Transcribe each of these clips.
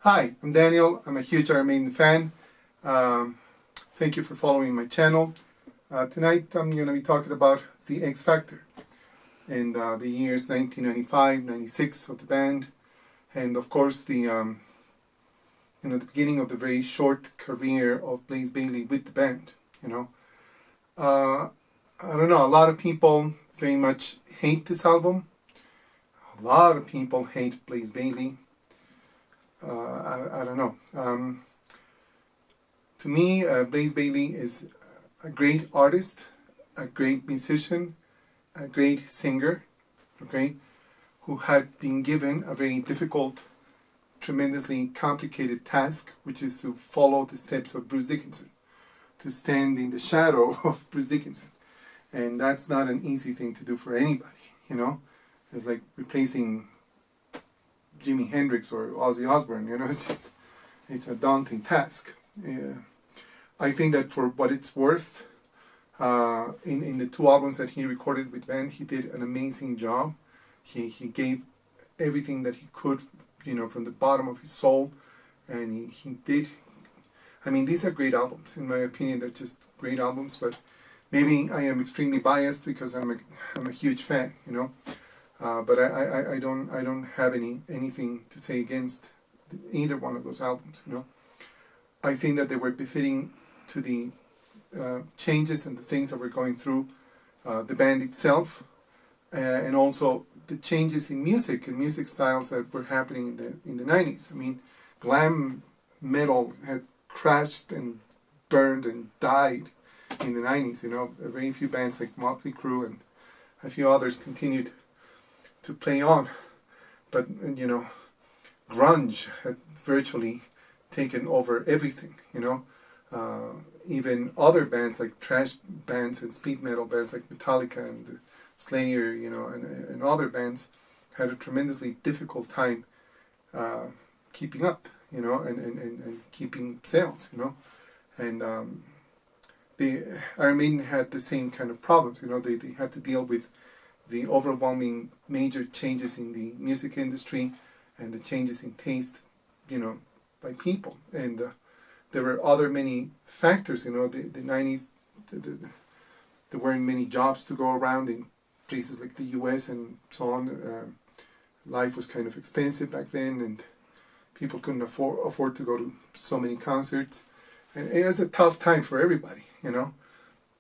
Hi, I'm Daniel. I'm a huge Iron Maiden fan. Thank you for following my channel. Tonight I'm going to be talking about the X Factor in the years 1995, 96 of the band, and of course the the beginning of the very short career of Blaze Bayley with the band. I don't know. A lot of people very much hate this album. A lot of people hate Blaze Bayley. I don't know. To me, Blaze Bayley is a great artist, a great musician, a great singer, okay, who had been given a very difficult, tremendously complicated task, which is to follow the steps of Bruce Dickinson, to stand in the shadow of Bruce Dickinson. And that's not an easy thing to do for anybody. It's like replacing Jimi Hendrix or Ozzy Osbourne. It's a daunting task. I think that for what it's worth, in the two albums that he recorded with band, he did an amazing job. He gave everything that he could, from the bottom of his soul, and he did. I mean, these are great albums. In my opinion, they're just great albums, but maybe I am extremely biased because I'm a huge fan, but I don't have anything to say against either one of those albums. I think that they were befitting to the changes and the things that were going through the band itself, and also the changes in music and music styles that were happening in the 90s. I mean, glam metal had crashed and burned and died in the 90s. Very few bands like Motley Crue and a few others continued to play on, but grunge had virtually taken over everything. Even other bands like thrash bands and speed metal bands like Metallica and Slayer, and other bands had a tremendously difficult time keeping up, and keeping sales, and the Iron Maiden had the same kind of problems. They had to deal with the overwhelming major changes in the music industry and the changes in taste, by people. And there were other many factors. The 90s, there weren't many jobs to go around in places like the US and so on. Life was kind of expensive back then, and people couldn't afford to go to so many concerts. And it was a tough time for everybody,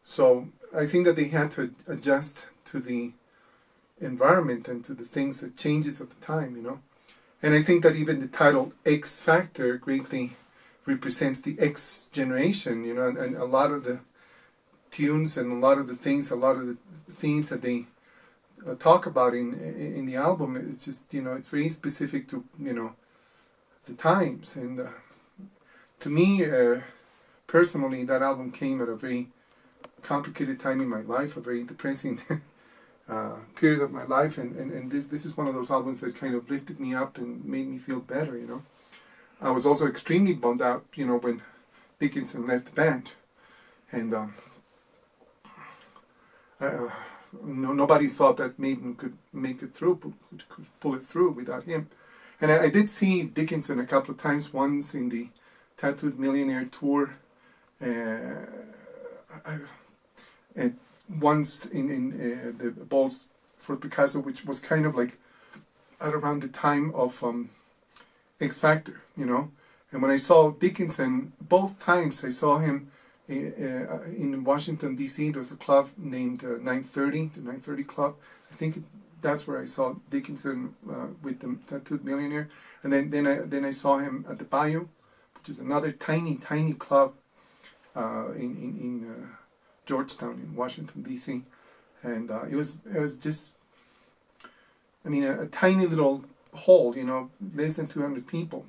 So I think that they had to adjust to the environment and to the things, the changes of the time, And I think that even the title X Factor greatly represents the X generation, and a lot of the tunes and a lot of the things, a lot of the themes that they talk about in the album, it's just, it's very specific to, the times. And to me, personally, that album came at a very complicated time in my life, a very depressing period of my life, and this is one of those albums that kind of lifted me up and made me feel better. I was also extremely bummed out, when Dickinson left the band, and nobody thought that Maiden could make it through, could pull it through without him. And I did see Dickinson a couple of times, once in the Tattooed Millionaire tour, and once in the Balls for Picasso, which was kind of like at around the time of X Factor, And when I saw Dickinson, both times I saw him in Washington, D.C. There was a club named 930, the 930 Club. I think that's where I saw Dickinson with the Tattooed Millionaire. And then I saw him at the Bayou, which is another tiny club in Georgetown in Washington, D.C. And it was just, a tiny little hall, less than 200 people,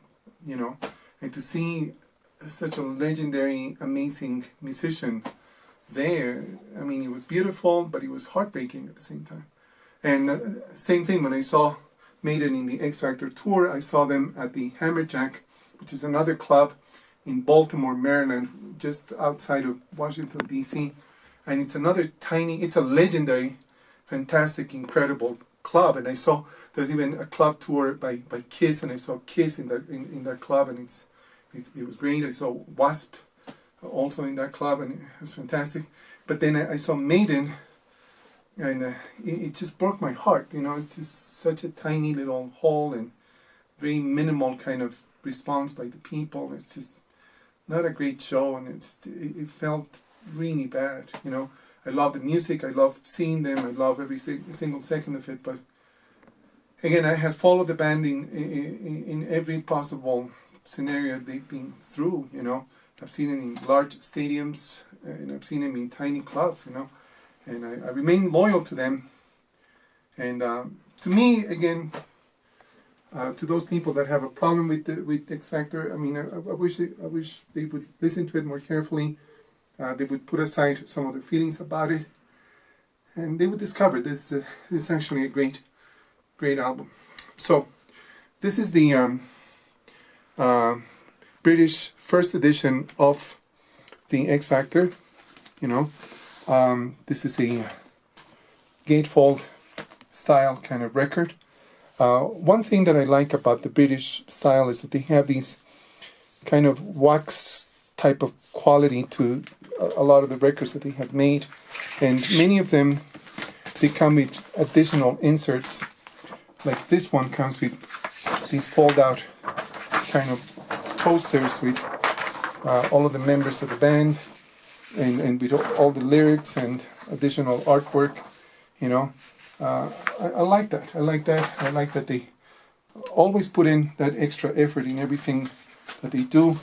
and to see such a legendary, amazing musician there, it was beautiful, but it was heartbreaking at the same time. And same thing when I saw Maiden in the X Factor tour. I saw them at the Hammerjack, which is another club in Baltimore, Maryland, just outside of Washington, D.C. And it's a legendary, fantastic, incredible club, and I saw there's even a club tour by Kiss, and I saw Kiss in that club, and it was great. I saw Wasp also in that club, and it was fantastic. But then I saw Maiden, and it just broke my heart. It's just such a tiny little hall and very minimal kind of response by the people. It's just not a great show, and it felt really bad. I love the music, I love seeing them, I love every single second of it. But again, I have followed the band in every possible scenario they've been through. I've seen them in large stadiums, and I've seen them in tiny clubs. And I remain loyal to them. And to me, again, to those people that have a problem with X Factor, I mean, I wish they would listen to it more carefully. They would put aside some of their feelings about it, and they would discover this is actually a great album. So this is the British first edition of the X Factor. This is a gatefold style kind of record. One thing that I like about the British style is that they have these kind of wax type of quality to a lot of the records that they have made, and many of them, they come with additional inserts. Like this one comes with these fold out kind of posters with all of the members of the band, and with all the lyrics and additional artwork. I like that. I like that they always put in that extra effort in everything that they do.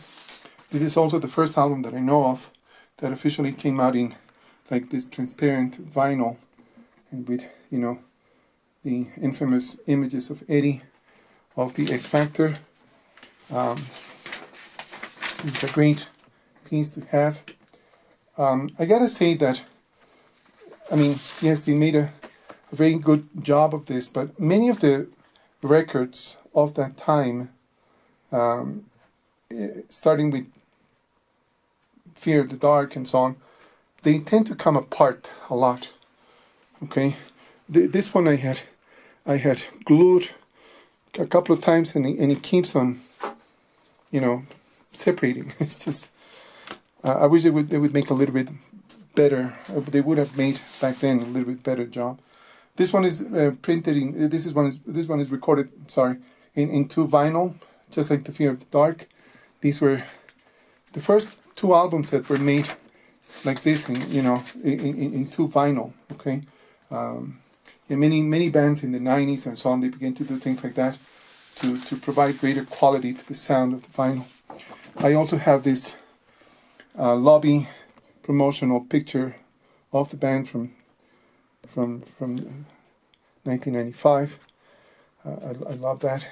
This is also the first album that I know of that officially came out in like this transparent vinyl, and with the infamous images of Eddie of the X Factor. It's a great piece to have. I gotta say that, I mean, yes, they made a very good job of this, but many of the records of that time, starting with Fear of the Dark and so on, they tend to come apart a lot. Okay, this one I had glued a couple of times, and it keeps on, separating. It's just I wish they would make a little bit better. They would have made back then a little bit better job. This one is printed in. This one is recorded. Sorry, in two vinyl, just like the Fear of the Dark. These were the first two albums that were made like this, in two vinyl. Okay, and many bands in the 90s and so on, they began to do things like that to provide greater quality to the sound of the vinyl. I also have this lobby promotional picture of the band from 1995. I love that.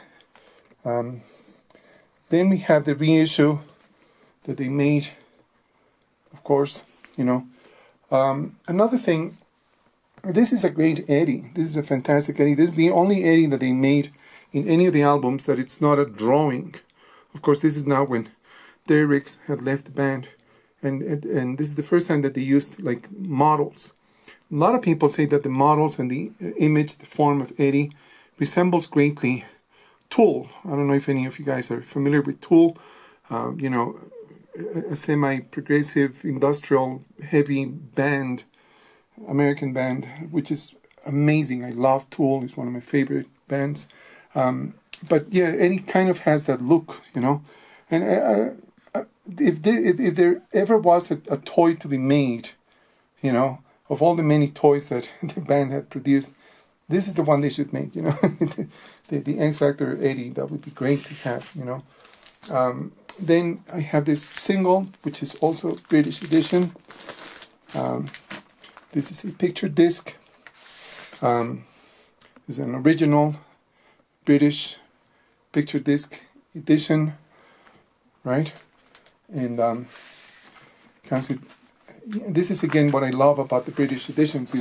Then we have the reissue that they made, of course. Another thing, this is a great Eddie. This is a fantastic Eddie. This is the only Eddie that they made in any of the albums that it's not a drawing. Of course, this is now when Derricks had left the band, and this is the first time that they used like models. A lot of people say that the models and the image, the form of Eddie, resembles greatly Tool. I don't know if any of you guys are familiar with Tool. A semi-progressive, industrial, heavy band, American band, which is amazing. I love Tool. It's one of my favorite bands. But yeah, Eddie kind of has that look, And if there ever was a toy to be made, of all the many toys that the band had produced, this is the one they should make, the X Factor Eddie. That would be great to have, Then I have this single, which is also British edition. This is a picture disc. This is an original British picture disc edition, right? And comes with. This is again what I love about the British editions.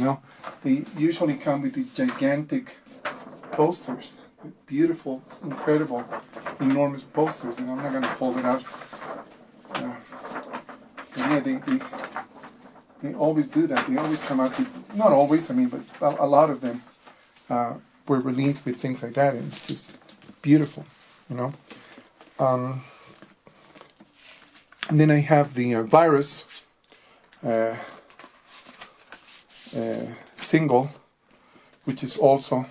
They usually come with these gigantic posters, beautiful, incredible, enormous posters. And I'm not going to fold it out. Yeah, they always do that. They always come out with, not always, but a lot of them were released with things like that, and it's just beautiful, you know. And then I have the Virus single, which is also,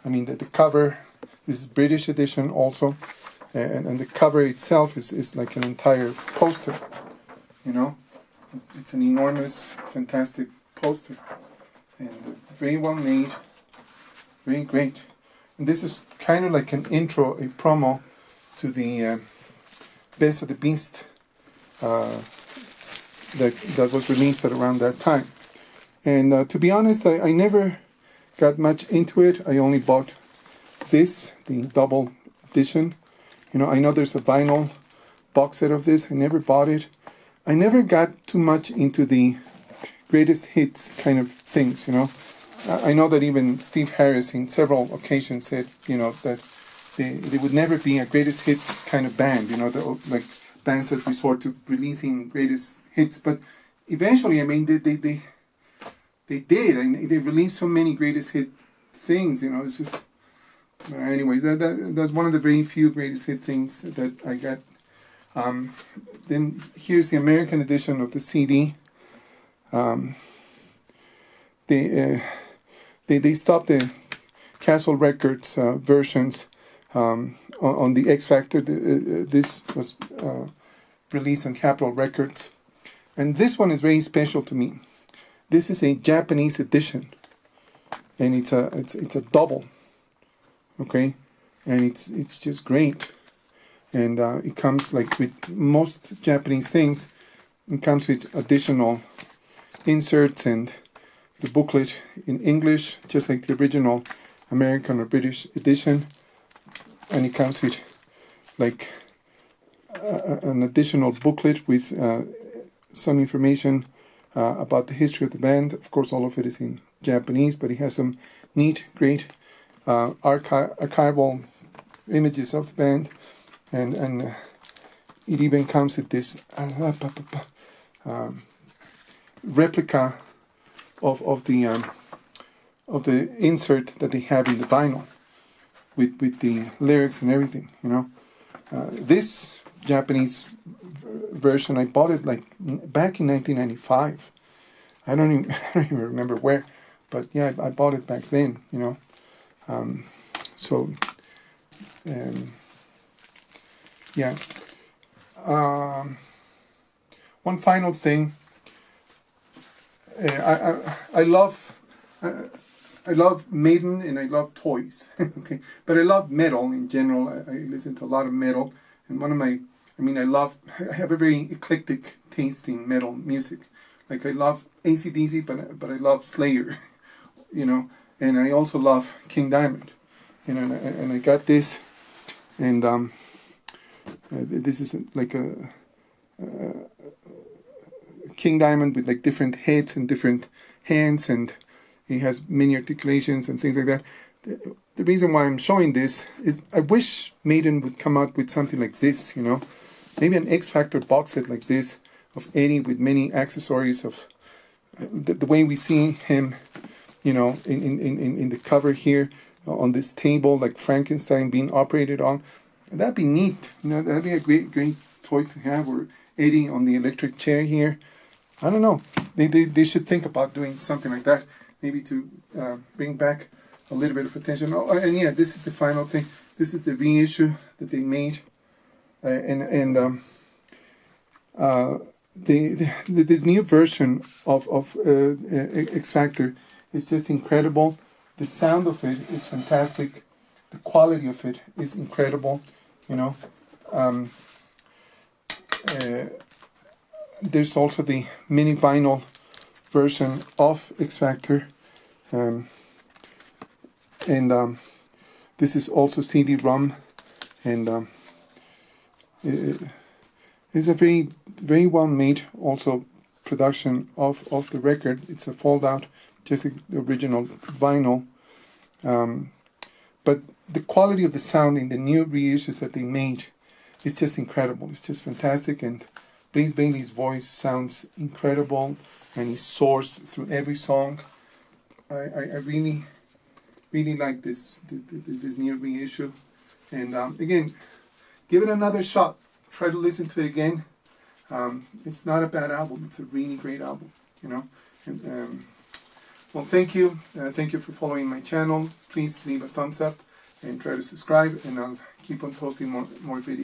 I mean, the cover, this is British edition also, and the cover itself is like an entire poster, you know. It's an enormous, fantastic poster, and very well made, very great. And this is kind of like an intro, a promo to the Best of the Beast that was released at around that time. And to be honest, I never got much into it. I only bought this, the double edition. You know, I know there's a vinyl box set of this. I never bought it. I never got too much into the greatest hits kind of things, you know. I know that even Steve Harris in several occasions said, you know, that they would never be a greatest hits kind of band, you know, like bands that resort to releasing greatest hits. But eventually, I mean, they did, and they released so many greatest hit things, you know. It's just, anyways, that's one of the very few greatest hit things that I got. Then here's the American edition of the CD. They stopped the Castle Records versions on the X Factor. This was released on Capitol Records, and this one is very special to me. This is a Japanese edition, and it's a double, okay, and it's just great. And it comes, like with most Japanese things, it comes with additional inserts and the booklet in English, just like the original American or British edition. And it comes with like an additional booklet with some information about the history of the band. Of course, all of it is in Japanese, but it has some neat, great archival images of the band. And it even comes with this replica of the insert that they have in the vinyl with the lyrics and everything, you know. This Japanese version, I bought it like back in 1995. I don't even remember where, but yeah, I bought it back then, you know. Yeah. One final thing. I love Maiden, and I love toys. Okay, but I love metal in general. I listen to a lot of metal, and I have a very eclectic taste in metal music. Like I love AC/DC, but I love Slayer, you know, and I also love King Diamond, you know, and I got this, and this is like a King Diamond with like different heads and different hands, and he has many articulations and things like that. The reason why I'm showing this is I wish Maiden would come out with something like this, you know, maybe an X Factor box set like this of Eddie with many accessories of the way we see him, you know, in the cover here on this table, like Frankenstein being operated on. That'd be neat. You know, that'd be a great toy to have. Or Eddie on the electric chair here. I don't know. They should think about doing something like that. Maybe to bring back a little bit of attention. Oh, and yeah, this is the final thing. This is the reissue that they made, this new version of X Factor is just incredible. The sound of it is fantastic. The quality of it is incredible. You know, there's also the mini vinyl version of X Factor, this is also CD-ROM, and it's a very well made also production of the record. It's a fold out, just like the original vinyl, but the quality of the sound in the new reissues that they made is just incredible. It's just fantastic, and Blaze Bayley's voice sounds incredible, and he soars through every song. I really like this new reissue. And again, give it another shot. Try to listen to it again. It's not a bad album. It's a really great album, you know. And well, thank you. Thank you for following my channel. Please leave a thumbs up and try to subscribe, and I'll keep on posting more videos.